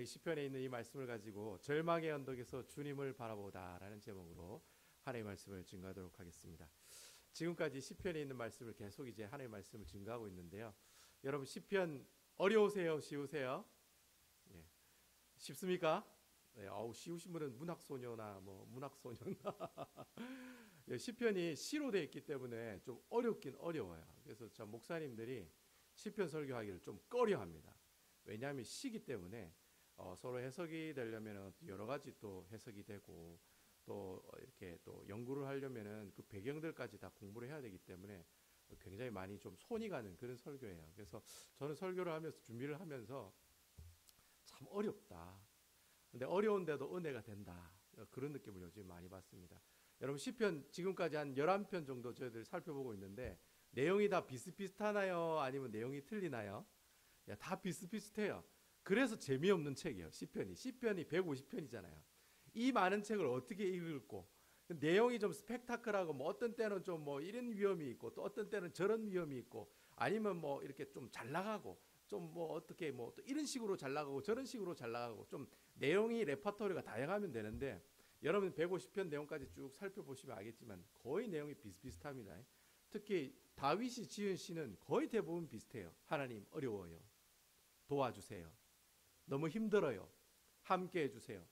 이 시편에 있는 이 말씀을 가지고 절망의 언덕에서 주님을 바라보다라는 제목으로 하나님의 말씀을 증거하도록 하겠습니다. 지금까지 시편에 있는 말씀을 계속 이제 하나님의 말씀을 증거하고 있는데요. 여러분 시편 어려우세요? 쉬우세요? 예. 쉽습니까? 네, 쉬우신 분은 문학소녀나 문학소녀나 시편이 시로 되어 있기 때문에 좀 어렵긴 어려워요. 그래서 참 목사님들이 시편 설교하기를 좀 꺼려합니다. 왜냐하면 시기 때문에 서로 해석이 되려면 여러 가지 또 해석이 되고 또 이렇게 또 연구를 하려면은 그 배경들까지 다 공부를 해야 되기 때문에 굉장히 많이 좀 손이 가는 그런 설교예요. 그래서 저는 설교를 하면서 준비를 하면서 참 어렵다. 근데 어려운데도 은혜가 된다. 그런 느낌을 요즘 많이 받습니다. 여러분 시편 지금까지 한 11편 정도 저희들 살펴보고 있는데 내용이 다 비슷비슷하나요? 아니면 내용이 틀리나요? 다 비슷비슷해요. 그래서 재미없는 책이에요. 시편이 150편이잖아요. 이 많은 책을 어떻게 읽고 내용이 좀 스펙타클하고 어떤 때는 좀 이런 위험이 있고 또 어떤 때는 저런 위험이 있고 아니면 이렇게 좀 잘 나가고 좀 어떻게 또 이런 식으로 잘 나가고 저런 식으로 잘 나가고 좀 내용이 레퍼토리가 다양하면 되는데 여러분 150편 내용까지 쭉 살펴보시면 알겠지만 거의 내용이 비슷비슷합니다. 특히 다윗이 지은 시는 거의 대부분 비슷해요. 하나님 어려워요. 도와주세요. 너무 힘들어요. 함께 해주세요.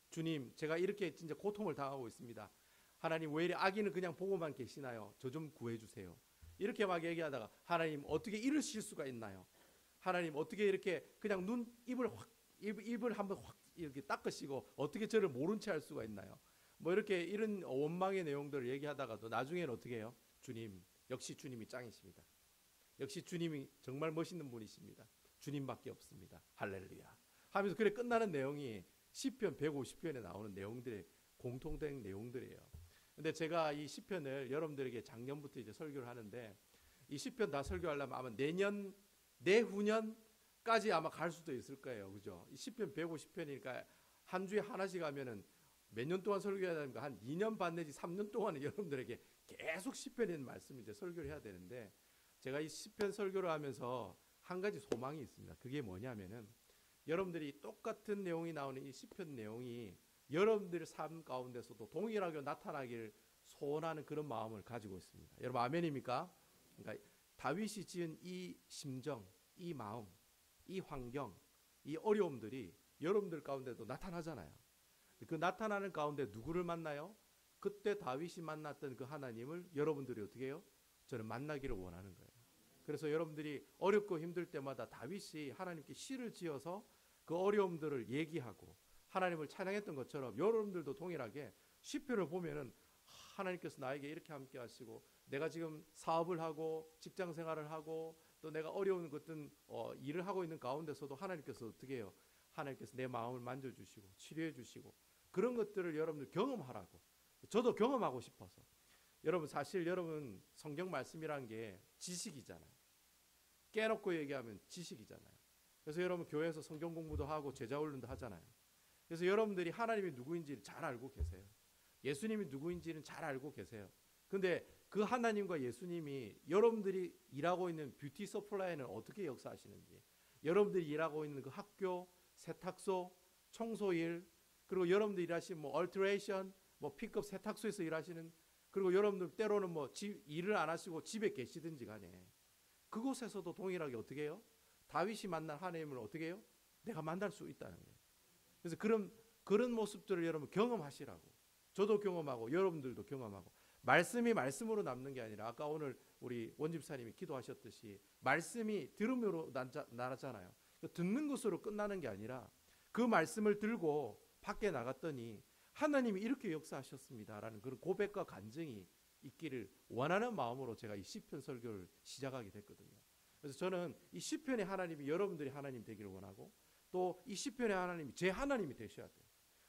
주님 제가 이렇게 진짜 고통을 당하고 있습니다. 하나님 왜 이래 악인은 그냥 보고만 계시나요? 저 좀 구해주세요. 이렇게 막 얘기하다가 하나님 어떻게 이러실 수가 있나요? 하나님 어떻게 이렇게 그냥 입을 한번 확 이렇게 닦으시고 어떻게 저를 모른 채 할 수가 있나요? 이렇게 이런 원망의 내용들을 얘기하다가도 나중에는 어떻게 해요? 주님 역시 주님이 짱이십니다. 역시 주님이 정말 멋있는 분이십니다. 주님밖에 없습니다. 할렐루야 하면서 그래 끝나는 내용이 시편 150편에 나오는 내용들의 공통된 내용들이에요. 근데 제가 이 시편을 여러분들에게 작년부터 이제 설교를 하는데 이 시편 다 설교하려면 아마 내후년까지 아마 갈 수도 있을 거예요. 그죠? 이 시편 150편이니까 한 주에 하나씩 하면은 몇 년 동안 설교해야 되는가? 한 2년 반 내지 3년 동안은 여러분들에게 계속 시편에 있는 말씀을 이제 설교를 해야 되는데 제가 이 시편 설교를 하면서 한 가지 소망이 있습니다. 그게 뭐냐면은 여러분들이 똑같은 내용이 나오는 이 시편 내용이 여러분들의 삶 가운데서도 동일하게 나타나기를 소원하는 그런 마음을 가지고 있습니다. 여러분 아멘입니까? 그러니까 다윗이 지은 이 심정, 이 마음, 이 환경, 이 어려움들이 여러분들 가운데도 나타나잖아요. 그 나타나는 가운데 누구를 만나요? 그때 다윗이 만났던 그 하나님을 여러분들이 어떻게 해요? 저는 만나기를 원하는 거예요. 그래서 여러분들이 어렵고 힘들 때마다 다윗이 하나님께 시를 지어서 그 어려움들을 얘기하고 하나님을 찬양했던 것처럼 여러분들도 동일하게 시편을 보면은 하나님께서 나에게 이렇게 함께 하시고 내가 지금 사업을 하고 직장 생활을 하고 또 내가 어려운 어떤 일을 하고 있는 가운데서도 하나님께서 어떻게 해요? 하나님께서 내 마음을 만져주시고 치료해 주시고 그런 것들을 여러분들 경험하라고 저도 경험하고 싶어서 여러분 사실 여러분 성경 말씀이란 게 지식이잖아요. 깨놓고 얘기하면 지식이잖아요. 그래서 여러분 교회에서 성경 공부도 하고 제자 훈련도 하잖아요. 그래서 여러분들이 하나님이 누구인지를 잘 알고 계세요. 예수님이 누구인지는 잘 알고 계세요. 근데 그 하나님과 예수님이 여러분들이 일하고 있는 뷰티 서플라이는 어떻게 역사하시는지 여러분들이 일하고 있는 그 학교, 세탁소, 청소일 그리고 여러분들이 일하시는 얼트레이션, 픽업 세탁소에서 일하시는 그리고 여러분들 때로는 일을 안 하시고 집에 계시든지 간에 그곳에서도 동일하게 어떻게 해요? 다윗이 만난 하나님을 어떻게 해요? 내가 만날 수 있다는 거예요. 그래서 그런 모습들을 여러분 경험하시라고 저도 경험하고 여러분들도 경험하고 말씀이 말씀으로 남는 게 아니라 아까 오늘 우리 원집사님이 기도하셨듯이 말씀이 들음으로 나잖아요. 듣는 것으로 끝나는 게 아니라 그 말씀을 들고 밖에 나갔더니 하나님이 이렇게 역사하셨습니다라는 그런 고백과 간증이 있기를 원하는 마음으로 제가 이 시편 설교를 시작하게 됐거든요. 그래서 저는 이 시편의 하나님이 여러분들이 하나님 되기를 원하고 또 이 시편의 하나님이 제 하나님이 되셔야 돼요.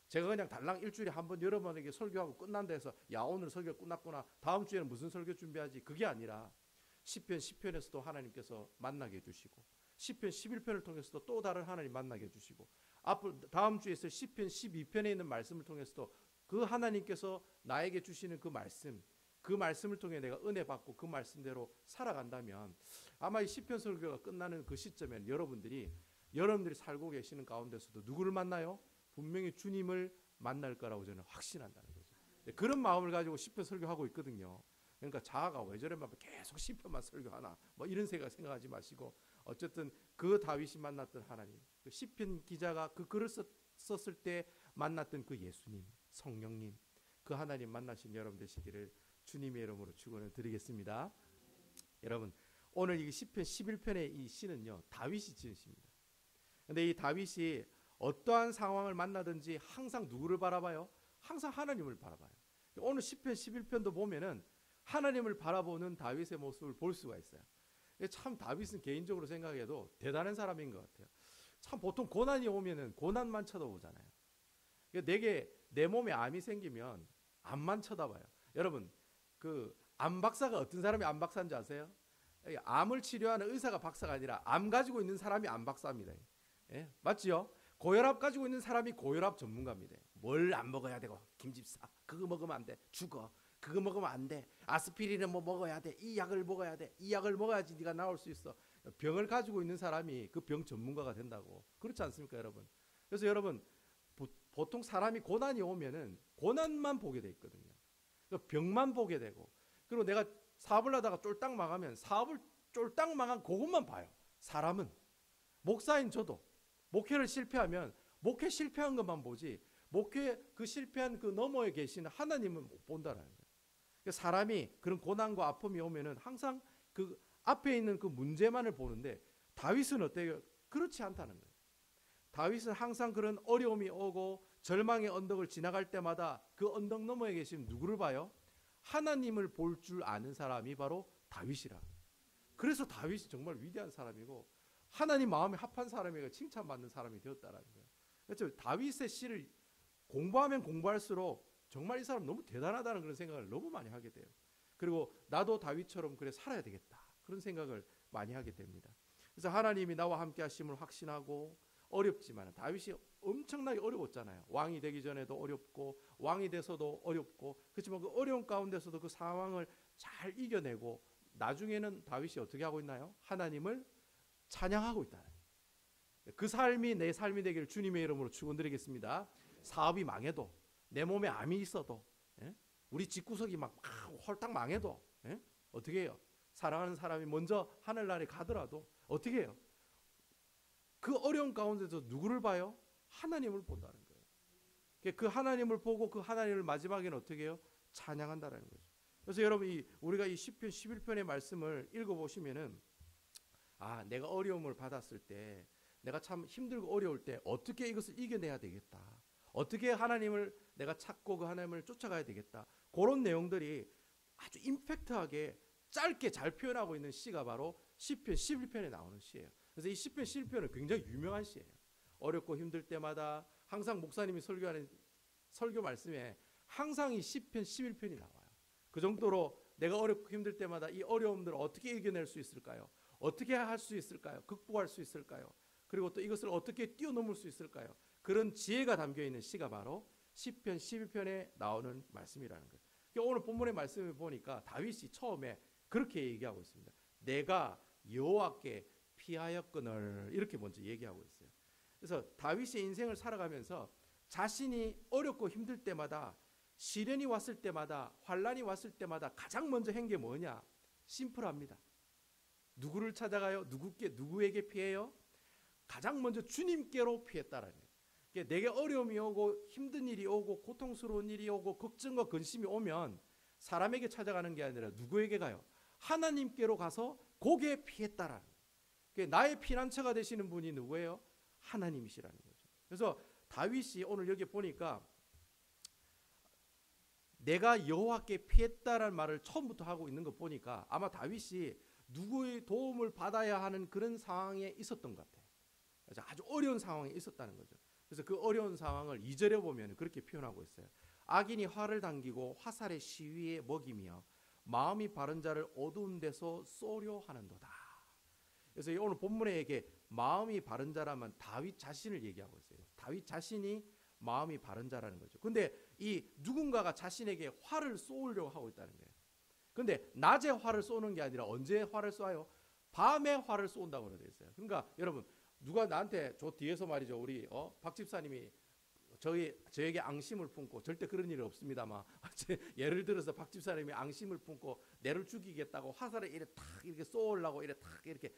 제가 그냥 달랑 일주일에 한 번 여러분에게 설교하고 끝난다 해서 야 오늘 설교 끝났구나 다음 주에는 무슨 설교 준비하지 그게 아니라 시편 10편에서도 하나님께서 만나게 해주시고 시편 11편을 통해서도 또 다른 하나님 만나게 해주시고 다음 주에 있을 시편 12편에 있는 말씀을 통해서도 그 하나님께서 나에게 주시는 그 말씀을 통해 내가 은혜 받고 그 말씀대로 살아간다면 아마 이 시편 설교가 끝나는 그 시점에는 여러분들이 여러분들이 살고 계시는 가운데서도 누구를 만나요? 분명히 주님을 만날 거라고 저는 확신한다는 거죠. 그런 마음을 가지고 시편 설교하고 있거든요. 그러니까 자아가 왜 저래만 계속 시편만 설교하나 뭐 이런 생각하지 마시고, 어쨌든 그 다윗이 만났던 하나님, 그 시편 기자가 그 글을 썼을 때 만났던 그 예수님, 성령님, 그 하나님 만나신 여러분 되시기를 주님의 이름으로 축원을 드리겠습니다. 여러분, 오늘 이 시편 11편의 이 시는요, 다윗이 지은 시입니다. 근데 이 다윗이 어떠한 상황을 만나든지 항상 누구를 바라봐요? 항상 하나님을 바라봐요. 오늘 시편 11편도 보면은 하나님을 바라보는 다윗의 모습을 볼 수가 있어요. 참 다윗은 개인적으로 생각해도 대단한 사람인 것 같아요. 참 보통 고난이 오면은 고난만 쳐다보잖아요. 내게 내 몸에 암이 생기면 암만 쳐다봐요. 여러분, 그 암 박사가 어떤 사람이 암 박사인지 아세요? 암을 치료하는 의사가 박사가 아니라 암 가지고 있는 사람이 암 박사입니다. 예? 맞지요? 고혈압 가지고 있는 사람이 고혈압 전문가입니다. 뭘 안 먹어야 되고, 김집사 그거 먹으면 안 돼, 죽어, 그거 먹으면 안 돼, 아스피린은 뭐 먹어야 돼, 이 약을 먹어야 돼, 이 약을 먹어야지 네가 나을 수 있어. 병을 가지고 있는 사람이 그 병 전문가가 된다고. 그렇지 않습니까, 여러분? 그래서 여러분, 보통 사람이 고난이 오면은 고난만 보게 돼 있거든요. 병만 보게 되고, 그리고 내가 사업을 하다가 쫄딱 망하면 사업을 쫄딱 망한 그것만 봐요. 사람은, 목사인 저도 목회를 실패하면 목회 실패한 것만 보지, 목회 그 실패한 그 너머에 계시는 하나님은 못 본다라는 거예요. 사람이 그런 고난과 아픔이 오면은 항상 그 앞에 있는 그 문제만을 보는데, 다윗은 어때요? 그렇지 않다는 거예요. 다윗은 항상 그런 어려움이 오고 절망의 언덕을 지나갈 때마다 그 언덕 너머에 계신 누구를 봐요? 하나님을 볼 줄 아는 사람이 바로 다윗이라. 그래서 다윗이 정말 위대한 사람이고 하나님 마음에 합한 사람에게 칭찬받는 사람이 되었다라는 거예요. 그래서 다윗의 시를 공부하면 공부할수록 정말 이 사람 너무 대단하다는 그런 생각을 너무 많이 하게 돼요. 그리고 나도 다윗처럼 그래 살아야 되겠다, 그런 생각을 많이 하게 됩니다. 그래서 하나님이 나와 함께 하심을 확신하고, 어렵지만 다윗이 엄청나게 어려웠잖아요. 왕이 되기 전에도 어렵고 왕이 돼서도 어렵고, 그렇지만 그 어려운 가운데서도 그 상황을 잘 이겨내고 나중에는 다윗이 어떻게 하고 있나요? 하나님을 찬양하고 있다. 그 삶이 내 삶이 되기를 주님의 이름으로 축원드리겠습니다. 사업이 망해도, 내 몸에 암이 있어도, 우리 집구석이 막 홀딱 망해도 어떻게 해요? 사랑하는 사람이 먼저 하늘나라에 가더라도 어떻게 해요? 그 어려운 가운데서 누구를 봐요? 하나님을 본다는 거예요. 그 하나님을 보고 그 하나님을 마지막에는 어떻게 해요? 찬양한다는 거죠. 그래서 여러분, 우리가 이 시편 11편의 말씀을 읽어보시면은, 아, 내가 어려움을 받았을 때, 내가 참 힘들고 어려울 때 어떻게 이것을 이겨내야 되겠다, 어떻게 하나님을 내가 찾고 그 하나님을 쫓아가야 되겠다, 그런 내용들이 아주 임팩트하게 짧게 잘 표현하고 있는 시가 바로 시편 11편에 나오는 시예요. 그래서 이 시편 11편은 굉장히 유명한 시예요. 어렵고 힘들 때마다 항상 목사님이 설교하는 설교 말씀에 항상 이 시편 11편이 나와요. 그 정도로 내가 어렵고 힘들 때마다 이 어려움들을 어떻게 이겨낼 수 있을까요? 어떻게 할 수 있을까요? 극복할 수 있을까요? 그리고 또 이것을 어떻게 뛰어넘을 수 있을까요? 그런 지혜가 담겨있는 시가 바로 시편 11편에 나오는 말씀이라는 거예요. 오늘 본문의 말씀을 보니까 다윗이 처음에 그렇게 얘기하고 있습니다. 내가 여호와께 피하였거늘, 이렇게 먼저 얘기하고 있어요. 그래서 다윗의 인생을 살아가면서 자신이 어렵고 힘들 때마다, 시련이 왔을 때마다, 환란이 왔을 때마다 가장 먼저 한 게 뭐냐? 심플합니다. 누구를 찾아가요? 누구에게 피해요? 가장 먼저 주님께로 피했다라는 거예요. 내게 어려움이 오고 힘든 일이 오고 고통스러운 일이 오고 걱정과 근심이 오면 사람에게 찾아가는 게 아니라 누구에게 가요? 하나님께로 가서 거기에 피했다라는 거예요. 나의 피난처가 되시는 분이 누구예요? 하나님이시라는 거죠. 그래서 다윗이 오늘 여기 보니까 내가 여호와께 피했다라는 말을 처음부터 하고 있는 거 보니까 아마 다윗이 누구의 도움을 받아야 하는 그런 상황에 있었던 것 같아요. 그래서 아주 어려운 상황에 있었다는 거죠. 그래서 그 어려운 상황을 2절에 보면 그렇게 표현하고 있어요. 악인이 활을 당기고 화살의 시위에 먹이며 마음이 바른 자를 어두운 데서 쏘려 하는도다. 그래서 오늘 본문에 이게 마음이 바른 자라면 다윗 자신을 얘기하고 있어요. 다윗 자신이 마음이 바른 자라는 거죠. 근데 이 누군가가 자신에게 활을 쏘려고 하고 있다는 거예요. 근데 낮에 활을 쏘는 게 아니라 언제 활을 쏴요? 밤에 활을 쏜다고 되어 있어요. 그러니까 여러분, 누가 나한테 저 뒤에서 말이죠. 우리 박 집사님이 저에게 앙심을 품고, 절대 그런 일이 없습니다만 예를 들어서 박 집사님이 앙심을 품고 내를 죽이겠다고 화살을 이렇게 탁 이렇게 쏘려고 이렇게 탁 이렇게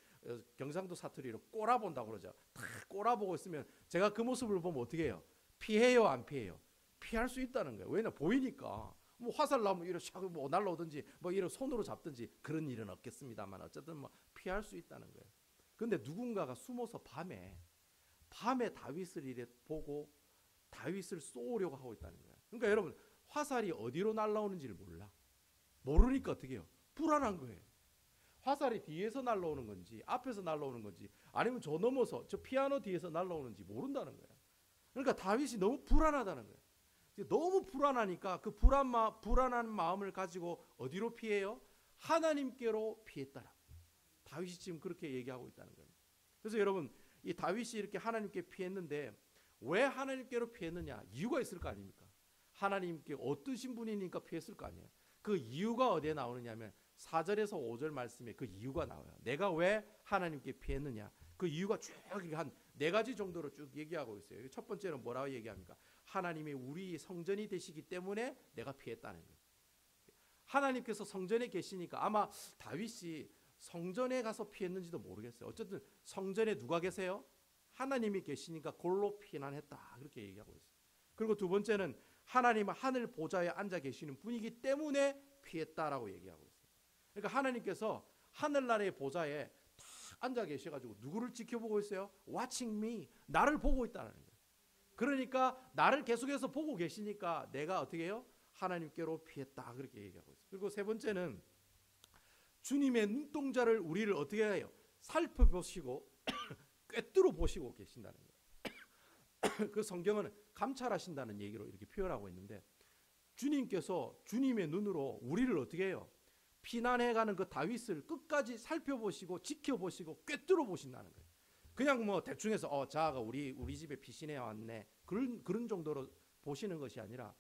경상도 사투리로 꼬라본다고 그러죠. 탁 꼬라보고 있으면 제가 그 모습을 보면 어떻게 해요? 피해요, 안 피해요? 피할 수 있다는 거예요. 왜냐, 보이니까. 뭐 화살 나면 이렇게 샥 뭐 날라오든지 뭐 이런 손으로 잡든지 그런 일은 없겠습니다만 어쨌든 뭐 피할 수 있다는 거예요. 근데 누군가가 숨어서 밤에 다윗을 이래 보고 다윗을 쏘려고 하고 있다는 거예요. 그러니까 여러분, 화살이 어디로 날라오는지를 모르니까 어떻게 해요? 불안한 거예요. 화살이 뒤에서 날라오는 건지 앞에서 날라오는 건지 아니면 저 넘어서 저 피아노 뒤에서 날라오는지 모른다는 거예요. 그러니까 다윗이 너무 불안하다는 거예요. 너무 불안하니까 그 불안한 마음을 가지고 어디로 피해요? 하나님께로 피했다라. 다윗이 지금 그렇게 얘기하고 있다는 거예요. 그래서 여러분, 이 다윗이 이렇게 하나님께 피했는데 왜 하나님께로 피했느냐? 이유가 있을 거 아닙니까? 하나님께 어떠신 분이니까 피했을 거 아니에요. 그 이유가 어디에 나오느냐면 4절에서 5절 말씀에 그 이유가 나와요. 내가 왜 하나님께 피했느냐? 그 이유가 쭉 한 4가지 정도로 쭉 얘기하고 있어요. 첫 번째는 뭐라고 얘기합니까? 하나님이 우리 성전이 되시기 때문에 내가 피했다는 거예요. 하나님께서 성전에 계시니까, 아마 다윗이 성전에 가서 피했는지도 모르겠어요. 어쨌든 성전에 누가 계세요? 하나님이 계시니까 골로 피난했다, 그렇게 얘기하고 있어요. 그리고 두 번째는 하나님은 하늘 보좌에 앉아 계시는 분이기 때문에 피했다라고 얘기하고 있어요. 그러니까 하나님께서 하늘나라의 보좌에 딱 앉아 계셔가지고 누구를 지켜보고 있어요? Watching me, 나를 보고 있다는 거예요. 그러니까 나를 계속해서 보고 계시니까 내가 어떻게 해요? 하나님께로 피했다, 그렇게 얘기하고 있어요. 그리고 세 번째는 주님의 눈동자를 우리를 어떻게 해요? 살펴보시고 꿰뚫어 보시고 계신다는 거예요. 그 성경은 감찰하신다는 얘기로 이렇게 표현하고 있는데, 주님께서 주님의 눈으로 우리를 어떻게 해요? 피난해가는 그 다윗을 끝까지 살펴보시고 지켜보시고 꿰뚫어 보신다는 거예요. 그냥 뭐 대충해서 자가 우리 집에 피신해 왔네, 그런 정도로 보시는 것이 아니라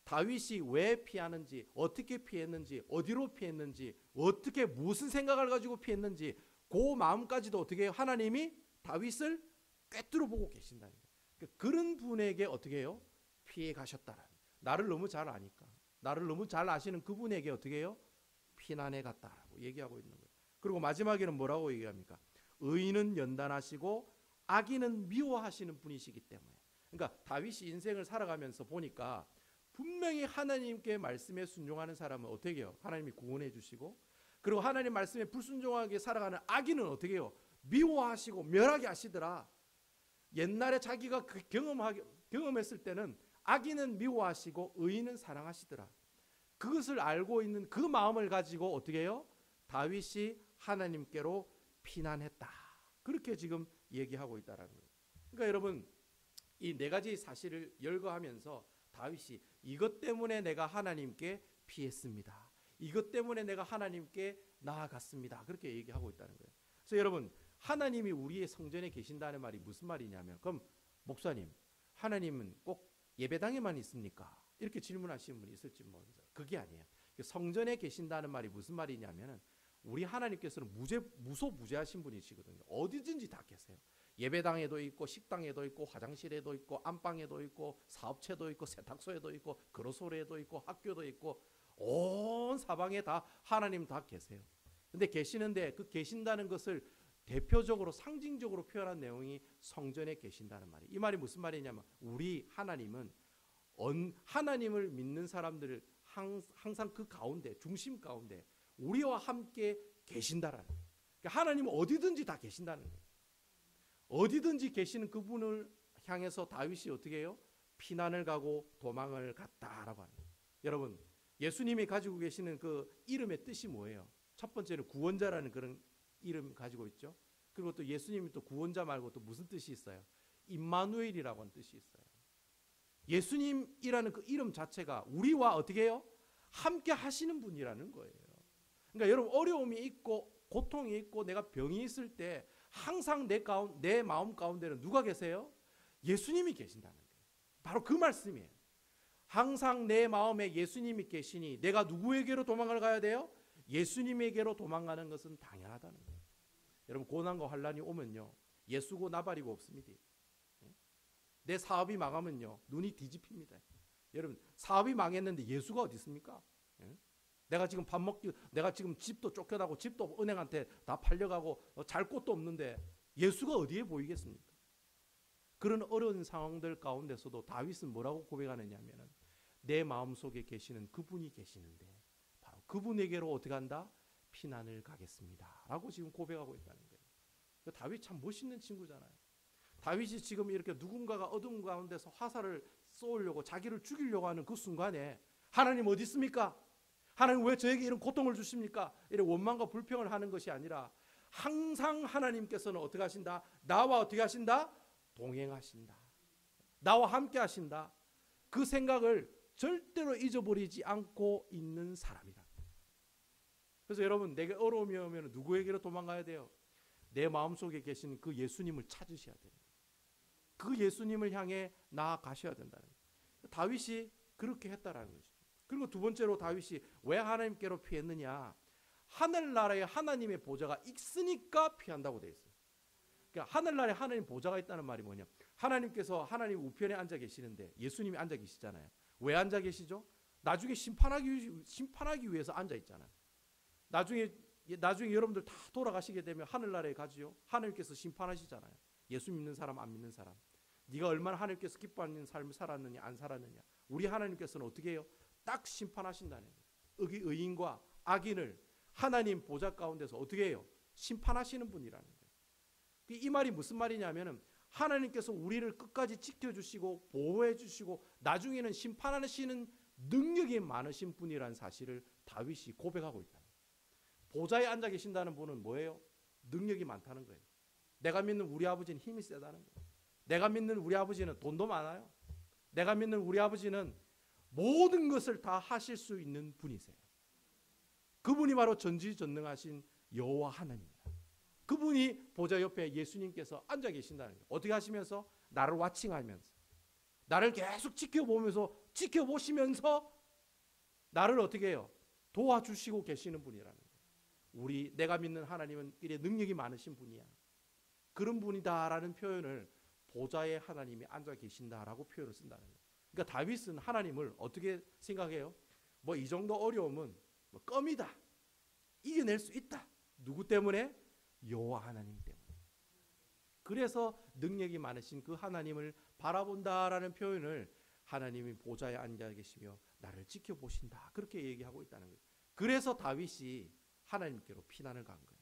다윗이 왜 피하는지, 어떻게 피했는지, 어디로 피했는지, 어떻게 무슨 생각을 가지고 피했는지 그 마음까지도 어떻게 해요? 하나님이 다윗을 꿰뚫어 보고 계신다는 거예요. 그런 분에게 어떻게 해요? 피해 가셨다라는 거예요. 나를 너무 잘 아니까, 나를 너무 잘 아시는 그분에게 어떻게 해요? 피난해 갔다라고 얘기하고 있는 거예요. 그리고 마지막에는 뭐라고 얘기합니까? 의인은 연단하시고 악인은 미워하시는 분이시기 때문에. 그러니까 다윗이 인생을 살아가면서 보니까 분명히 하나님께 말씀에 순종하는 사람은 어떻게 해요? 하나님이 구원해 주시고, 그리고 하나님 말씀에 불순종하게 살아가는 악인은 어떻게 해요? 미워하시고 멸하게 하시더라. 옛날에 자기가 경험했을 때는 악인은 미워하시고 의인은 사랑하시더라. 그것을 알고 있는 그 마음을 가지고 어떻게 해요? 다윗이 하나님께로 피난했다, 그렇게 지금 얘기하고 있다는 거예요. 그러니까 여러분, 이 4가지 사실을 열거하면서 다윗이 이것 때문에 내가 하나님께 피했습니다, 이것 때문에 내가 하나님께 나아갔습니다, 그렇게 얘기하고 있다는 거예요. 그래서 여러분, 하나님이 우리의 성전에 계신다는 말이 무슨 말이냐면, 그럼 목사님, 하나님은 꼭 예배당에만 있습니까? 이렇게 질문하시는 분이 있을지 모르겠어요. 그게 아니에요. 성전에 계신다는 말이 무슨 말이냐면, 우리 하나님께서는 무소부재하신 분이시거든요. 어디든지 다 계세요. 예배당에도 있고, 식당에도 있고, 화장실에도 있고, 안방에도 있고, 사업체도 있고, 세탁소에도 있고, 그로소리에도 있고, 학교도 있고, 온 사방에 다 하나님 다 계세요. 근데 계시는데 그 계신다는 것을 대표적으로 상징적으로 표현한 내용이 성전에 계신다는 말이에요. 이 말이 무슨 말이냐면, 우리 하나님은 하나님을 믿는 사람들을 항상 그 가운데, 중심 가운데 우리와 함께 계신다라는 거예요. 그러니까 하나님은 어디든지 다 계신다는 거예요. 어디든지 계시는 그분을 향해서 다윗이 어떻게 해요? 피난을 가고 도망을 갔다라고 하는 거예요. 여러분, 예수님이 가지고 계시는 그 이름의 뜻이 뭐예요? 첫 번째는 구원자라는 그런 이름 가지고 있죠. 그리고 또 예수님이 또 구원자 말고 또 무슨 뜻이 있어요? 임마누엘이라고 하는 뜻이 있어요. 예수님이라는 그 이름 자체가 우리와 어떻게 해요? 함께 하시는 분이라는 거예요. 그러니까 여러분, 어려움이 있고 고통이 있고 내가 병이 있을 때 항상 내 마음 가운데는 누가 계세요? 예수님이 계신다는 거예요. 바로 그 말씀이에요. 항상 내 마음에 예수님이 계시니 내가 누구에게로 도망을 가야 돼요? 예수님에게로 도망가는 것은 당연하다는 거예요. 여러분, 고난과 환난이 오면요, 예수고 나발이고 없습니다. 내 사업이 망하면요 눈이 뒤집힙니다. 여러분 사업이 망했는데 예수가 어디 있습니까? 내가 지금 밥 먹기, 내가 지금 집도 쫓겨나고 집도 은행한테 다 팔려가고 잘 곳도 없는데 예수가 어디에 보이겠습니까? 그런 어려운 상황들 가운데서도 다윗은 뭐라고 고백하느냐 하면은 내 마음속에 계시는 그분이 계시는데 바로 그분에게로 어떻게 한다? 피난을 가겠습니다 라고 지금 고백하고 있다는 거예요. 다윗 참 멋있는 친구잖아요. 다윗이 지금 이렇게 누군가가 어둠 가운데서 화살을 쏘려고 자기를 죽이려고 하는 그 순간에 하나님 어디 있습니까? 하나님 왜 저에게 이런 고통을 주십니까? 이런 원망과 불평을 하는 것이 아니라 항상 하나님께서는 어떻게 하신다? 나와 어떻게 하신다? 동행하신다. 나와 함께 하신다. 그 생각을 절대로 잊어버리지 않고 있는 사람이다. 그래서 여러분 내게 어려움이 오면 누구에게로 도망가야 돼요? 내 마음속에 계신 그 예수님을 찾으셔야 됩니다. 그 예수님을 향해 나아가셔야 된다는 거예요. 다윗이 그렇게 했다라는 거죠. 그리고 두 번째로 다윗이 왜 하나님께로 피했느냐? 하늘나라에 하나님의 보좌가 있으니까 피한다고 되어 있어요. 그러니까 하늘나라에 하나님 보좌가 있다는 말이 뭐냐? 하나님께서 하나님 우편에 앉아 계시는데 예수님이 앉아 계시잖아요. 왜 앉아 계시죠? 나중에 심판하기 위해서 앉아 있잖아요. 나중에 여러분들 다 돌아가시게 되면 하늘나라에 가지요. 하나님께서 심판하시잖아요. 예수 믿는 사람 안 믿는 사람. 네가 얼마나 하나님께서 기뻐하는 삶을 살았느냐 안 살았느냐. 우리 하나님께서는 어떻게 해요? 딱 심판하신다는 거예요. 의인과 악인을 하나님 보좌 가운데서 어떻게 해요? 심판하시는 분이라는 거예요. 이 말이 무슨 말이냐면은 하나님께서 우리를 끝까지 지켜주시고 보호해주시고 나중에는 심판하시는 능력이 많으신 분이라는 사실을 다윗이 고백하고 있다. 보좌에 앉아 계신다는 분은 뭐예요? 능력이 많다는 거예요. 내가 믿는 우리 아버지는 힘이 세다는 거예요. 내가 믿는 우리 아버지는 돈도 많아요. 내가 믿는 우리 아버지는 모든 것을 다 하실 수 있는 분이세요. 그분이 바로 전지전능하신 여호와 하나님입니다. 그분이 보좌 옆에 예수님께서 앉아 계신다는 거예요. 어떻게 하시면서? 나를 와칭하면서 나를 계속 지켜보시면서 나를 어떻게 해요? 도와주시고 계시는 분이라는 거예요. 내가 믿는 하나님은 이래 능력이 많으신 분이야. 그런 분이다라는 표현을 보좌에 하나님이 앉아 계신다라고 표현을 쓴다는 거예요. 그러니까 다윗은 하나님을 어떻게 생각해요? 뭐 이 정도 어려움은 뭐 껌이다. 이겨낼 수 있다. 누구 때문에? 여호와 하나님 때문에. 그래서 능력이 많으신 그 하나님을 바라본다라는 표현을 하나님이 보좌에 앉아 계시며 나를 지켜보신다. 그렇게 얘기하고 있다는 거예요. 그래서 다윗이 하나님께로 피난을 간 거예요.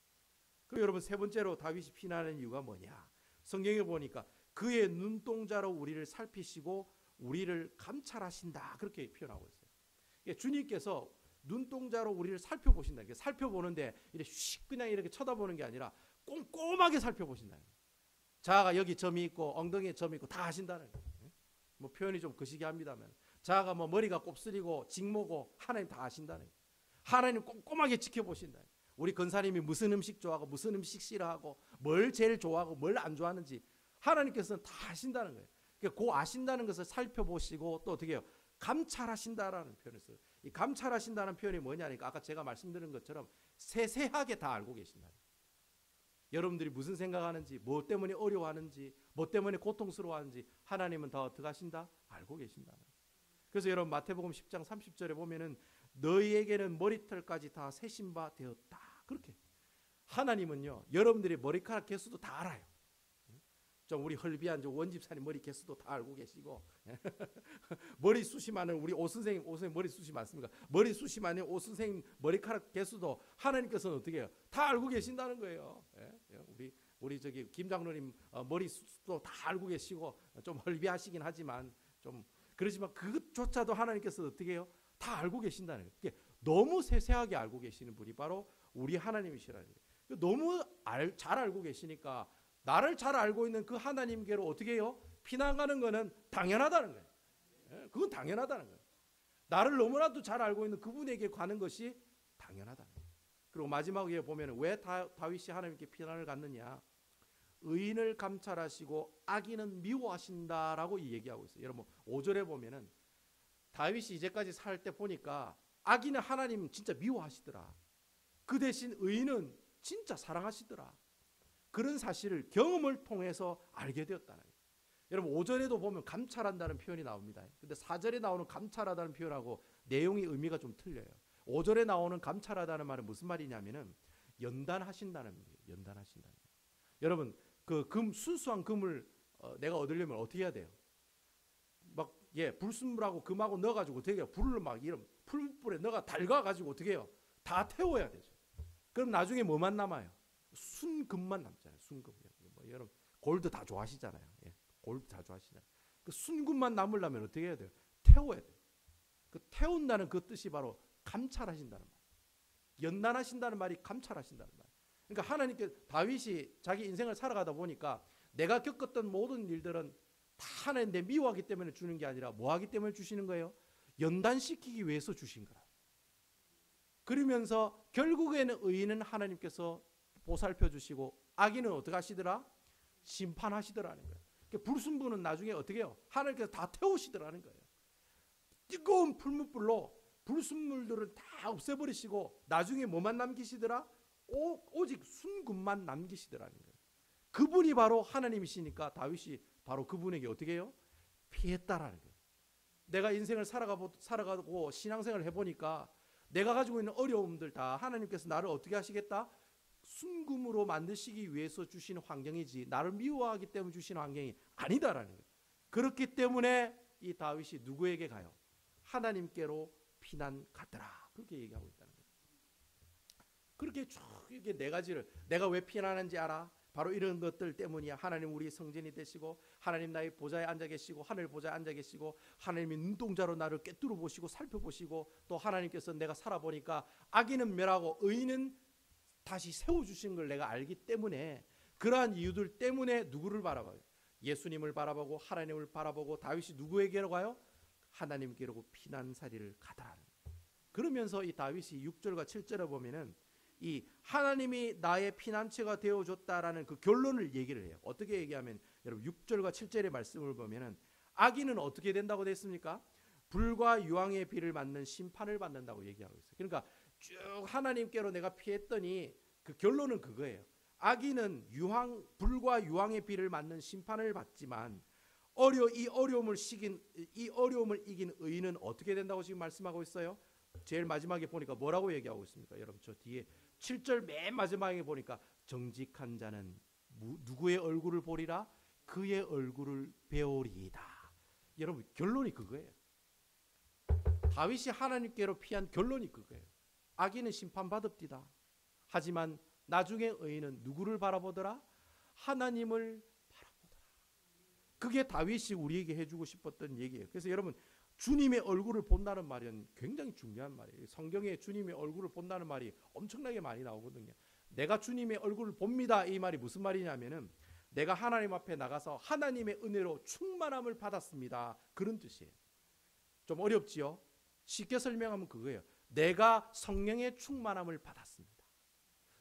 그리고 여러분 세 번째로 다윗이 피난하는 이유가 뭐냐? 성경에 보니까 그의 눈동자로 우리를 살피시고 우리를 감찰하신다. 그렇게 표현하고 있어요. 주님께서 눈동자로 우리를 살펴보신다. 살펴보는데 이렇게 그냥 이렇게 쳐다보는 게 아니라 꼼꼼하게 살펴보신다. 자아가 여기 점이 있고 엉덩이에 점이 있고 다 하신다는 거예요. 뭐 표현이 좀 거시기 합니다만 자아가 뭐 머리가 곱슬이고 직모고 하나님 다 아신다는 거예요. 하나님 꼼꼼하게 지켜보신다. 우리 권사님이 무슨 음식 좋아하고 무슨 음식 싫어하고 뭘 제일 좋아하고 뭘 안 좋아하는지 하나님께서는 다 아신다는 거예요. 그러니까 그 아신다는 것을 살펴보시고 또 어떻게 해요? 감찰하신다라는 표현을 써요. 이 감찰하신다는 표현이 뭐냐니까 아까 제가 말씀드린 것처럼 세세하게 다 알고 계신다. 여러분들이 무슨 생각하는지, 뭐 때문에 어려워하는지, 뭐 때문에 고통스러워하는지 하나님은 다 어떻게 하신다? 알고 계신다. 그래서 여러분 마태복음 10장 30절에 보면은 너희에게는 머리털까지 다 세신 바 되었다. 그렇게 하나님은요 여러분들이 머리카락 개수도 다 알아요. 좀 우리 헐비한 원집사님 머리 개수도 다 알고 계시고 머리 숱이 많은 우리 오 선생님 머리 숱이 많습니까? 머리 숱이 많은 오 선생님 머리카락 개수도 하나님께서는 어떻게 해요? 다 알고 계신다는 거예요. 우리 저기 김 장로님 머리 숱도 다 알고 계시고 좀 헐비하시긴 하지만 좀 그렇지만 그것조차도 하나님께서 어떻게 해요? 다 알고 계신다는 거예요. 너무 세세하게 알고 계시는 분이 바로 우리 하나님이시라는 거예요. 너무 잘 알고 계시니까 나를 잘 알고 있는 그 하나님께로 어떻게 해요? 피난 가는 거는 당연하다는 거예요. 그건 당연하다는 거예요. 나를 너무나도 잘 알고 있는 그분에게 가는 것이 당연하다는 거예요. 그리고 마지막에 보면 왜 다윗이 하나님께 피난을 갔느냐? 의인을 감찰하시고 악인은 미워하신다라고 얘기하고 있어요. 여러분 5절에 보면은 다윗이 이제까지 살 때 보니까 악인은 하나님 진짜 미워하시더라. 그 대신 의인은 진짜 사랑하시더라. 그런 사실을 경험을 통해서 알게 되었다는 거예요. 여러분 5절에도 보면 감찰한다는 표현이 나옵니다. 근데 4절에 나오는 감찰하다는 표현하고 내용이 의미가 좀 틀려요. 5절에 나오는 감찰하다는 말은 무슨 말이냐면은 연단하신다는 의미예요. 연단하신다는 거예요. 여러분 그 순수한 금을 내가 얻으려면 어떻게 해야 돼요? 막 불순물하고 금하고 넣어가지고 어떻게 해요? 불을 막 이런 풀불에 넣어가 달가가지고 어떻게 해요? 다 태워야 되죠. 그럼 나중에 뭐만 남아요? 순금만 남잖아요. 순금. 뭐 여러분 골드 다 좋아하시잖아요. 골드 다 좋아하시잖아요. 그 순금만 남으려면 어떻게 해야 돼요? 태워야 돼요. 그 태운다는 그 뜻이 바로 감찰하신다는 말. 연단하신다는 말이 감찰하신다는 말. 그러니까 하나님께 다윗이 자기 인생을 살아가다 보니까 내가 겪었던 모든 일들은 다 하나님 내 미워하기 때문에 주는 게 아니라 뭐하기 때문에 주시는 거예요? 연단시키기 위해서 주신 거라. 그러면서 결국에는 의인은 하나님께서 보살펴 주시고 악인은 어떻게 하시더라? 심판하시더라는 거예요. 불순물은 나중에 어떻게 해요? 하나님께서 다 태우시더라는 거예요. 뜨거운 풀무불로 불순물들을 다 없애버리시고 나중에 뭐만 남기시더라? 오직 순금만 남기시더라는 거예요. 그분이 바로 하나님이시니까 다윗이 바로 그분에게 어떻게 해요? 피했다라는 거예요. 내가 인생을 살아가고 신앙생활을 해보니까 내가 가지고 있는 어려움들 다 하나님께서 나를 어떻게 하시겠다? 순금으로 만드시기 위해서 주시는 환경이지 나를 미워하기 때문에 주시는 환경이 아니다라는 거예요. 그렇기 때문에 이 다윗이 누구에게 가요? 하나님께로 피난 갔더라. 그렇게 얘기하고 있다는 거예요. 그렇게 쭉 이렇게 네 가지를 내가 왜 피난하는지 알아? 바로 이런 것들 때문이야. 하나님 우리 성전이 되시고 하나님 나의 보좌에 앉아 계시고 하늘 보좌에 앉아 계시고 하나님이 눈동자로 나를 꿰뚫어 보시고 살펴보시고 또 하나님께서 내가 살아보니까 악인은 멸하고 의인은 다시 세워주신 걸 내가 알기 때문에 그러한 이유들 때문에 누구를 바라봐요? 예수님을 바라보고 하나님을 바라보고 다윗이 누구에게로 가요? 하나님께로 피난살이를 가더라는 거예요. 그러면서 이 다윗이 6절과 7절에 보면은 이 하나님이 나의 피난처가 되어줬다라는 그 결론을 얘기를 해요. 어떻게 얘기하면 여러분 6절과 7절의 말씀을 보면은 악인은 어떻게 된다고 됐습니까? 불과 유황의 비를 맞는 심판을 받는다고 얘기하고 있어요. 그러니까 쭉 하나님께로 내가 피했더니 그 결론은 그거예요. 악인은 불과 유황의 비를 맞는 심판을 받지만 이 어려움을 이긴 의인은 어떻게 된다고 지금 말씀하고 있어요? 제일 마지막에 보니까 뭐라고 얘기하고 있습니까? 여러분 저 뒤에 7절 맨 마지막에 보니까 정직한 자는 누구의 얼굴을 보리라? 그의 얼굴을 배우리이다. 여러분 결론이 그거예요. 다윗이 하나님께로 피한 결론이 그거예요. 악인은 심판받읍디다. 하지만 나중에 의인은 누구를 바라보더라? 하나님을 바라보더라. 그게 다윗이 우리에게 해주고 싶었던 얘기예요. 그래서 여러분 주님의 얼굴을 본다는 말은 굉장히 중요한 말이에요. 성경에 주님의 얼굴을 본다는 말이 엄청나게 많이 나오거든요. 내가 주님의 얼굴을 봅니다. 이 말이 무슨 말이냐면은 내가 하나님 앞에 나가서 하나님의 은혜로 충만함을 받았습니다. 그런 뜻이에요. 좀 어렵지요? 쉽게 설명하면 그거예요. 내가 성령의 충만함을 받았습니다.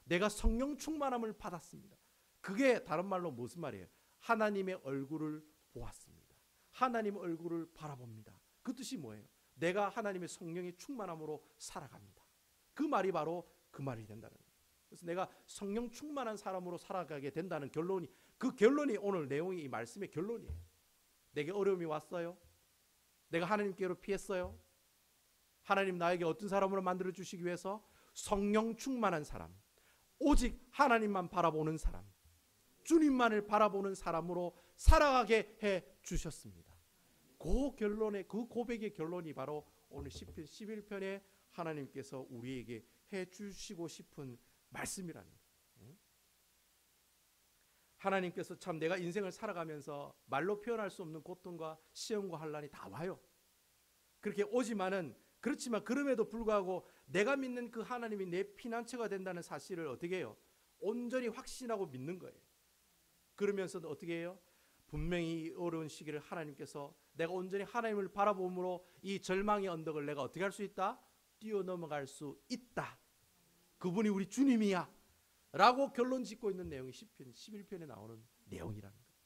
내가 성령 충만함을 받았습니다. 그게 다른 말로 무슨 말이에요? 하나님의 얼굴을 보았습니다. 하나님의 얼굴을 바라봅니다. 그 뜻이 뭐예요? 내가 하나님의 성령의 충만함으로 살아갑니다. 그 말이 바로 그 말이 된다는 거예요. 그래서 내가 성령 충만한 사람으로 살아가게 된다는 결론이 그 결론이 오늘 내용이 이 말씀의 결론이에요. 내게 어려움이 왔어요? 내가 하나님께로 피했어요? 하나님 나에게 어떤 사람으로 만들어 주시기 위해서 성령 충만한 사람, 오직 하나님만 바라보는 사람, 주님만을 바라보는 사람으로 살아가게 해 주셨습니다. 그 결론의 그 고백의 결론이 바로 오늘 시편 11편에 하나님께서 우리에게 해 주시고 싶은 말씀이라는 거예요. 하나님께서 참 내가 인생을 살아가면서 말로 표현할 수 없는 고통과 시험과 환난이 다 와요. 그렇게 오지만은 그렇지만 그럼에도 불구하고 내가 믿는 그 하나님이 내 피난처가 된다는 사실을 어떻게 해요? 온전히 확신하고 믿는 거예요. 그러면서도 어떻게 해요? 분명히 이 어려운 시기를 하나님께서 내가 온전히 하나님을 바라봄으로 이 절망의 언덕을 내가 어떻게 할 수 있다? 뛰어넘어갈 수 있다. 그분이 우리 주님이야 라고 결론 짓고 있는 내용이 시편 11편에 나오는 내용이라는 거예요.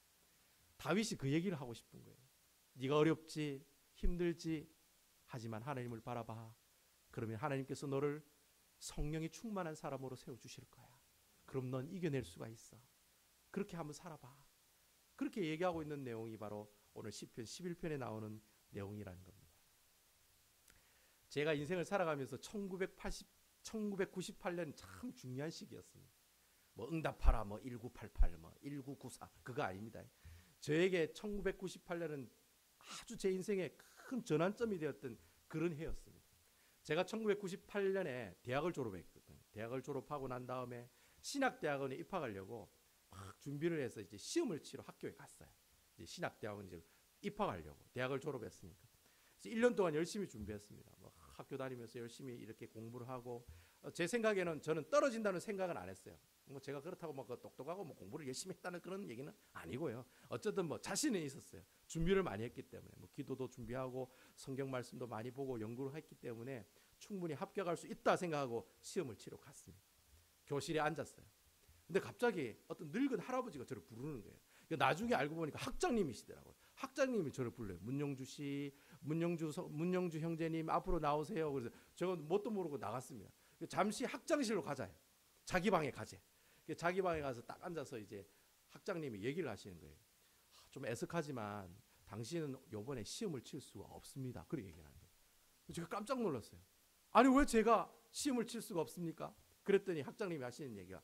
다윗이 그 얘기를 하고 싶은 거예요. 네가 어렵지 힘들지 하지만 하나님을 바라봐. 그러면 하나님께서 너를 성령이 충만한 사람으로 세워주실 거야. 그럼 넌 이겨낼 수가 있어. 그렇게 한번 살아봐. 그렇게 얘기하고 있는 내용이 바로 오늘 시편 11편에 나오는 내용이라는 겁니다. 제가 인생을 살아가면서 1998년 참 중요한 시기였습니다. 뭐 응답하라, 뭐 1988, 뭐 1994 그거 아닙니다. 저에게 1998년은 아주 제 인생의 큰 전환점이 되었던 그런 해였습니다. 제가 1998년에 대학을 졸업했거든요. 대학을 졸업하고 난 다음에 신학대학원에 입학하려고 막 준비를 해서 이제 시험을 치러 학교에 갔어요. 이제 신학대학원 이제 입학하려고 대학을 졸업했으니까. 그래서 1년 동안 열심히 준비했습니다. 뭐 학교 다니면서 열심히 이렇게 공부를 하고 제 생각에는 저는 떨어진다는 생각은 안 했어요. 뭐 제가 그렇다고 뭐 똑똑하고 뭐 공부를 열심히 했다는 그런 얘기는 아니고요. 어쨌든 뭐 자신은 있었어요. 준비를 많이 했기 때문에 뭐 기도도 준비하고 성경 말씀도 많이 보고 연구를 했기 때문에 충분히 합격할 수 있다 생각하고 시험을 치러 갔습니다. 교실에 앉았어요. 근데 갑자기 어떤 늙은 할아버지가 저를 부르는 거예요. 나중에 알고 보니까 학장님이시더라고요. 학장님이 저를 불러요. 문영주 씨, 문영주 형제님 앞으로 나오세요. 그래서 제가 뭣도 모르고 나갔습니다. 잠시 학장실로 가자요. 자기 방에 가재. 자기 방에 가서 딱 앉아서 이제 학장님이 얘기를 하시는 거예요. 좀 애석하지만 당신은 이번에 시험을 칠 수가 없습니다. 그렇게 얘기하는 거예요. 제가 깜짝 놀랐어요. 아니 왜 제가 시험을 칠 수가 없습니까? 그랬더니 학장님이 하시는 얘기가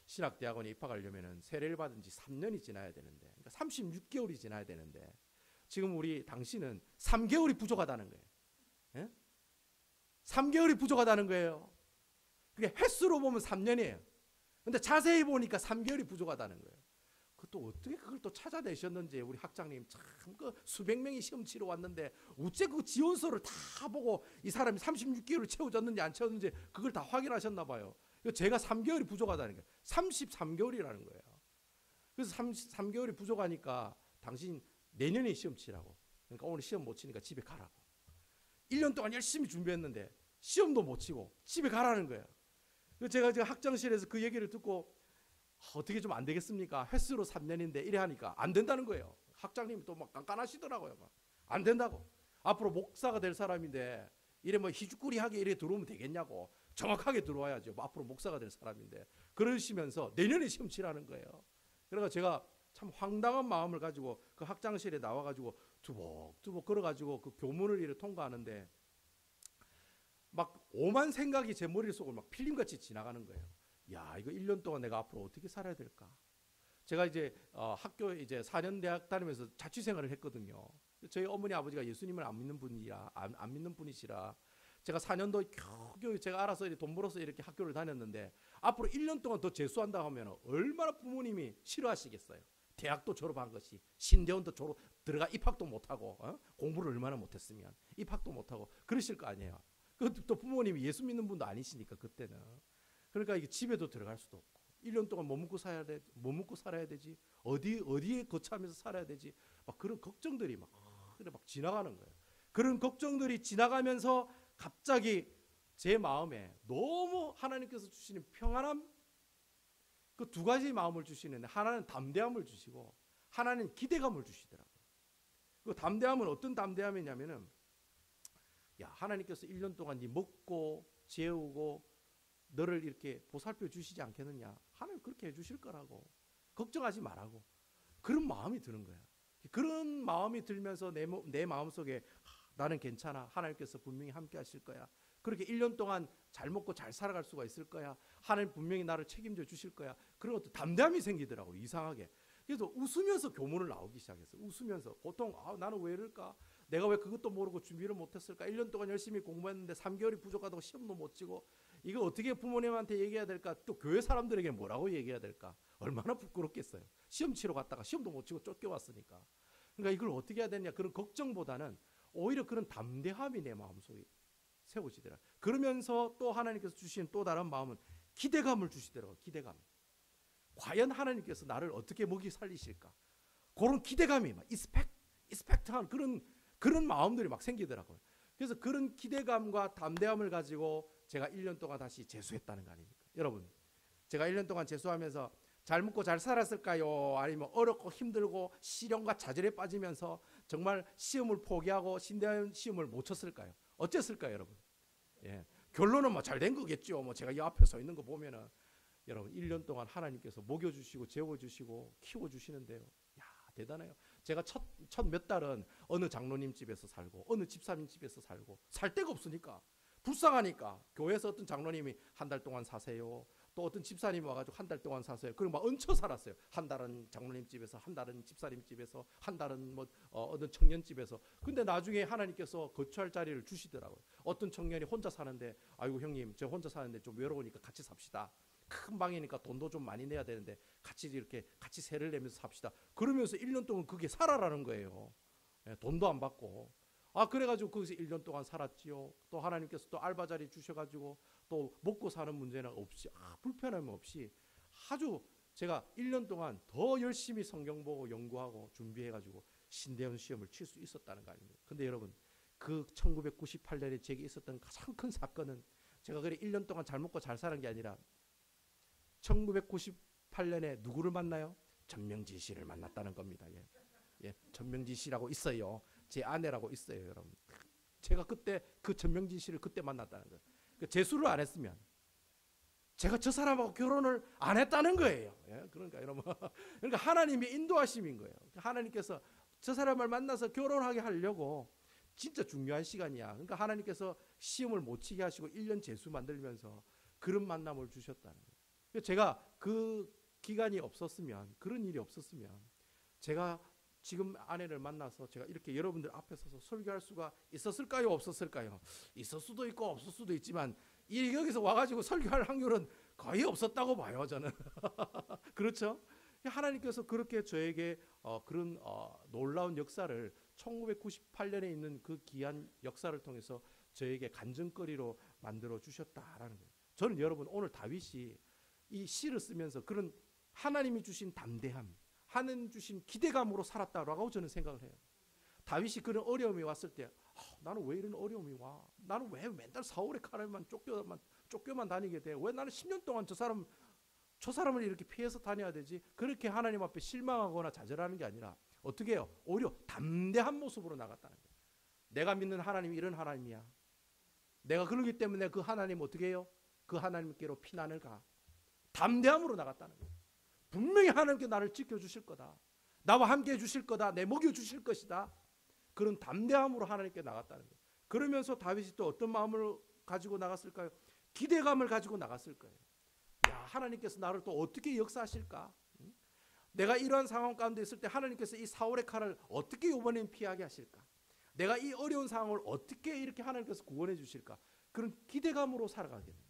신학대학원에 입학하려면 세례를 받은 지 3년이 지나야 되는데, 그러니까 36개월이 지나야 되는데 지금 우리 당신은 3개월이 부족하다는 거예요. 예? 3개월이 부족하다는 거예요. 그게 횟수로 보면 3년이에요. 근데 자세히 보니까 3개월이 부족하다는 거예요. 그것도 어떻게 그걸 또 찾아내셨는지 우리 학장님 참 그 수백 명이 시험 치러 왔는데 어째 그 지원서를 다 보고 이 사람이 36개월을 채워졌는지 안 채웠는지 그걸 다 확인하셨나 봐요. 제가 3개월이 부족하다는 거예요. 33개월이라는 거예요. 그래서 33개월이 부족하니까 당신 내년에 시험 치라고. 그러니까 오늘 시험 못 치니까 집에 가라고. 1년 동안 열심히 준비했는데 시험도 못 치고 집에 가라는 거예요. 제가 학장실에서 그 얘기를 듣고 어떻게 좀 안 되겠습니까? 횟수로 3년인데 이래 하니까 안 된다는 거예요. 학장님이 또 막 깐깐하시더라고요. 막. 안 된다고. 앞으로 목사가 될 사람인데 이래 뭐 희죽구리하게 이래 들어오면 되겠냐고. 정확하게 들어와야죠. 뭐 앞으로 목사가 될 사람인데. 그러시면서 내년에 시험 치라는 거예요. 그래서 제가 참 황당한 마음을 가지고 그 학장실에 나와가지고 두벅두벅 걸어가지고 그 교문을 이래 통과하는데 막 오만 생각이 제 머릿속을 막 필름같이 지나가는 거예요. 야, 이거 1년 동안 내가 앞으로 어떻게 살아야 될까? 제가 이제 학교 이제 4년 대학 다니면서 자취 생활을 했거든요. 저희 어머니 아버지가 예수님을 안 믿는 분이시라 제가 4년도 겨우 제가 알아서 돈 벌어서 이렇게 학교를 다녔는데 앞으로 1년 동안 더 재수한다 하면 얼마나 부모님이 싫어하시겠어요. 대학도 졸업한 것이 신대원도 들어가 입학도 못하고 공부를 얼마나 못했으면 입학도 못하고 그러실 거 아니에요. 또 부모님이 예수 믿는 분도 아니시니까 그때는. 그러니까 이게 집에도 들어갈 수도 없고 1년 동안 뭐 먹고 살아야 되지 어디에 거처하면서 살아야 되지 막 그런 걱정들이 막 지나가는 거예요. 그런 걱정들이 지나가면서 갑자기 제 마음에 너무 하나님께서 주시는 평안함 그 두 가지 마음을 주시는데 하나는 담대함을 주시고 하나는 기대감을 주시더라고요. 그 담대함은 어떤 담대함이냐면은 야 하나님께서 1년 동안 네 먹고 재우고 너를 이렇게 보살펴 주시지 않겠느냐. 하나님 그렇게 해주실 거라고. 걱정하지 말라고. 그런 마음이 드는 거야. 그런 마음이 들면서 내 마음속에 나는 괜찮아. 하나님께서 분명히 함께 하실 거야. 그렇게 1년 동안 잘 먹고 잘 살아갈 수가 있을 거야. 하나님 분명히 나를 책임져 주실 거야. 그런 것도 담대함이 생기더라고요. 이상하게. 그래서 웃으면서 교문을 나오기 시작했어요. 웃으면서. 보통 나는 왜 이럴까? 내가 왜 그것도 모르고 준비를 못했을까? 1년 동안 열심히 공부했는데 3개월이 부족하다고 시험도 못 치고 이거 어떻게 부모님한테 얘기해야 될까? 또 교회 사람들에게 뭐라고 얘기해야 될까? 얼마나 부끄럽겠어요. 시험 치러 갔다가 시험도 못 치고 쫓겨왔으니까. 그러니까 이걸 어떻게 해야 되냐? 그런 걱정보다는 오히려 그런 담대함이 내 마음속에 세워지더라. 그러면서 또 하나님께서 주신 또 다른 마음은 기대감을 주시더라고요. 기대감. 과연 하나님께서 나를 어떻게 먹이 살리실까? 그런 기대감이 막 이스펙트한 그런 마음들이 막 생기더라고요. 그래서 그런 기대감과 담대함을 가지고 제가 1년 동안 다시 재수했다는 거 아닙니까? 여러분, 제가 1년 동안 재수하면서 잘 먹고 잘 살았을까요? 아니면 어렵고 힘들고 시련과 좌절에 빠지면서 정말 시험을 포기하고 신대한 시험을 못 쳤을까요? 어쨌을까요, 여러분? 예. 결론은 뭐 잘 된 거겠죠. 뭐 제가 이 앞에 서 있는 거 보면은 여러분 1년 동안 하나님께서 먹여주시고 재워주시고 키워주시는데요. 야, 대단해요. 제가 첫 몇 달은 어느 장로님 집에서 살고 어느 집사님 집에서 살고 살 데가 없으니까 불쌍하니까 교회에서 어떤 장로님이 한 달 동안 사세요. 또 어떤 집사님이 와가지고 한 달 동안 사세요. 그리고 막 얹혀 살았어요. 한 달은 장로님 집에서, 한 달은 집사님 집에서, 한 달은 뭐 어떤 청년 집에서. 근데 나중에 하나님께서 거처할 자리를 주시더라고요. 어떤 청년이 혼자 사는데 아이고 형님 저 혼자 사는데 좀 외로우니까 같이 삽시다. 큰 방이니까 돈도 좀 많이 내야 되는데 같이 이렇게 같이 세를 내면서 삽시다. 그러면서 1년 동안 그게 살아라는 거예요. 예, 돈도 안 받고. 아 그래가지고 거기서 1년 동안 살았지요. 또 하나님께서 또 알바 자리 주셔가지고 또 먹고 사는 문제는 없이 불편함 없이 아주 제가 1년 동안 더 열심히 성경 보고 연구하고 준비해가지고 신대원 시험을 칠 수 있었다는 거 아닙니까? 근데 여러분 그 1998년에 제게 있었던 가장 큰 사건은 제가 그래 1년 동안 잘 먹고 잘 사는 게 아니라 1998년에 누구를 만나요? 전명지 씨를 만났다는 겁니다. 예. 예, 전명지 씨라고 있어요. 제 아내라고 있어요, 여러분. 제가 그때 그 전명지 씨를 그때 만났다는 거예요. 재수를 안 했으면 제가 저 사람하고 결혼을 안 했다는 거예요. 예, 그러니까 여러분, 그러니까 하나님의 인도하심인 거예요. 하나님께서 저 사람을 만나서 결혼하게 하려고 진짜 중요한 시간이야. 그러니까 하나님께서 시험을 못 치게 하시고 1년 재수 만들면서 그런 만남을 주셨다는 거예요. 제가 그 기간이 없었으면, 그런 일이 없었으면 제가 지금 아내를 만나서 제가 이렇게 여러분들 앞에 서서 설교할 수가 있었을까요? 없었을까요? 있을 수도 있고 없을 수도 있지만 여기서 와가지고 설교할 확률은 거의 없었다고 봐요, 저는. 그렇죠? 하나님께서 그렇게 저에게 그런 놀라운 역사를 1998년에 있는 그 귀한 역사를 통해서 저에게 간증거리로 만들어 주셨다라는 거예요. 저는 여러분 오늘 다윗이 이 시를 쓰면서 그런 하나님이 주신 담대함, 하나님 주신 기대감으로 살았다라고 저는 생각을 해요. 다윗이 그런 어려움이 왔을 때 나는 왜 이런 어려움이 와? 나는 왜 맨날 사울의 칼에만 쫓겨만 다니게 돼? 왜 나는 10년 동안 저 사람을 이렇게 피해서 다녀야 되지? 그렇게 하나님 앞에 실망하거나 좌절하는 게 아니라 어떻게 해요? 오히려 담대한 모습으로 나갔다는 거예요. 내가 믿는 하나님이 이런 하나님이야. 내가 그러기 때문에 그 하나님 어떻게 해요? 그 하나님께로 피난을 가. 담대함으로 나갔다는 거예요. 분명히 하나님께 나를 지켜주실 거다. 나와 함께 해주실 거다. 내 먹여주실 것이다. 그런 담대함으로 하나님께 나갔다는 거예요. 그러면서 다윗이 또 어떤 마음을 가지고 나갔을까요? 기대감을 가지고 나갔을 거예요. 야, 하나님께서 나를 또 어떻게 역사하실까? 내가 이러한 상황 가운데 있을 때 하나님께서 이 사울의 칼을 어떻게 이번엔 피하게 하실까? 내가 이 어려운 상황을 어떻게 이렇게 하나님께서 구원해 주실까? 그런 기대감으로 살아가게 됩니다.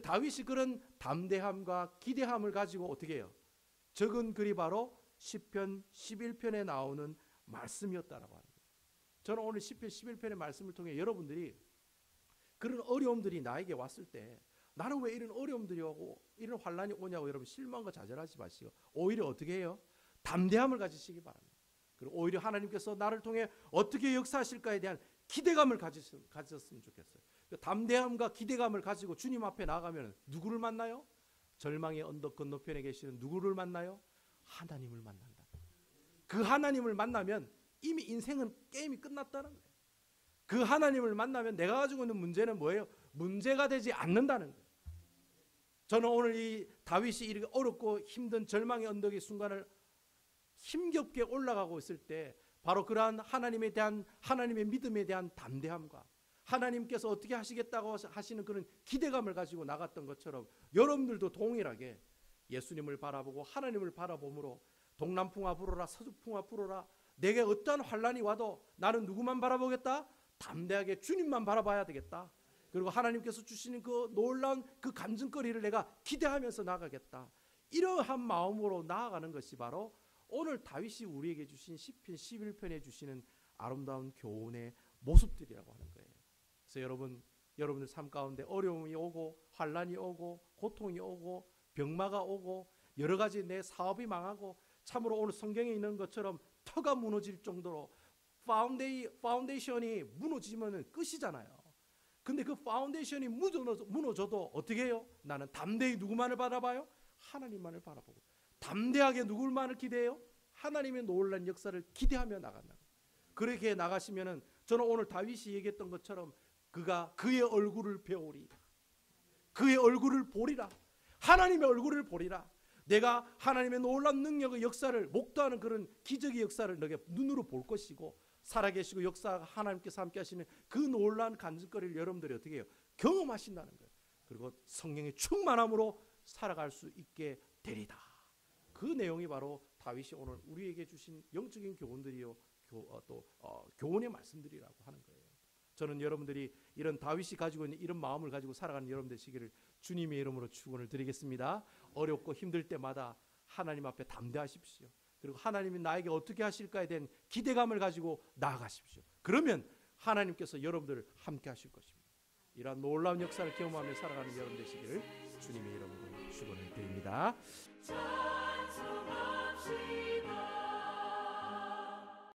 다윗이 그런 담대함과 기대함을 가지고 어떻게 해요? 적은 글이 바로 시편 11편에 나오는 말씀이었다라고 합니다. 저는 오늘 시편 11편의 말씀을 통해 여러분들이 그런 어려움들이 나에게 왔을 때 나는 왜 이런 어려움들이 오고 이런 환난이 오냐고 여러분 실망과 좌절하지 마시고 오히려 어떻게 해요? 담대함을 가지시기 바랍니다. 그리고 오히려 하나님께서 나를 통해 어떻게 역사하실까에 대한 기대감을 가졌으면 좋겠어요. 담대함과 기대감을 가지고 주님 앞에 나가면 누구를 만나요? 절망의 언덕 건너편에 계시는 누구를 만나요? 하나님을 만난다. 그 하나님을 만나면 이미 인생은 게임이 끝났다는 거예요. 그 하나님을 만나면 내가 가지고 있는 문제는 뭐예요? 문제가 되지 않는다는 거예요. 저는 오늘 이 다윗이 이렇게 어렵고 힘든 절망의 언덕의 순간을 힘겹게 올라가고 있을 때 바로 그러한 하나님에 대한 하나님의 믿음에 대한 담대함과 하나님께서 어떻게 하시겠다고 하시는 그런 기대감을 가지고 나갔던 것처럼 여러분들도 동일하게 예수님을 바라보고 하나님을 바라봄으로 동남풍아 불어라 서북풍아 불어라 내게 어떠한 환난이 와도 나는 누구만 바라보겠다? 담대하게 주님만 바라봐야 되겠다. 그리고 하나님께서 주시는 그 놀라운 그 간증거리를 내가 기대하면서 나가겠다. 이러한 마음으로 나아가는 것이 바로 오늘 다윗이 우리에게 주신 시편 11편에 주시는 아름다운 교훈의 모습들이라고 하는 거예요. 그래서 여러분들 삶 가운데 어려움이 오고 환난이 오고 고통이 오고 병마가 오고 여러 가지 내 사업이 망하고 참으로 오늘 성경에 있는 것처럼 터가 무너질 정도로 파운데이션이 무너지면 끝이잖아요. 근데 그 파운데이션이 무너져도 어떻게 해요? 나는 담대히 누구만을 바라봐요? 하나님만을 바라보고 담대하게 누구만을 기대해요? 하나님의 놀라운 역사를 기대하며 나간다. 그렇게 나가시면은 저는 오늘 다윗이 얘기했던 것처럼 그가 그의 얼굴을 배우리라. 그의 얼굴을 보리라. 하나님의 얼굴을 보리라. 내가 하나님의 놀라운 능력의 역사를 목도하는 그런 기적의 역사를 너게 눈으로 볼 것이고, 살아계시고 역사 하나님께서 함께 하시는 그 놀라운 간증거리를 여러분들이 어떻게 해요? 경험하신다는 거예요. 그리고 성령의 충만함으로 살아갈 수 있게 되리다. 그 내용이 바로 다윗이 오늘 우리에게 주신 영적인 교훈들이요, 교훈의 말씀들이라고 하는 거예요. 저는 여러분들이 이런 다윗이 가지고 있는 이런 마음을 가지고 살아가는 여러분 되시기를 주님의 이름으로 축원을 드리겠습니다. 어렵고 힘들 때마다 하나님 앞에 담대하십시오. 그리고 하나님이 나에게 어떻게 하실까에 대한 기대감을 가지고 나아가십시오. 그러면 하나님께서 여러분들을 함께 하실 것입니다. 이러한 놀라운 역사를 경험하며 살아가는 여러분 되시기를 주님의 이름으로 축원을 드립니다. 찬송합시다.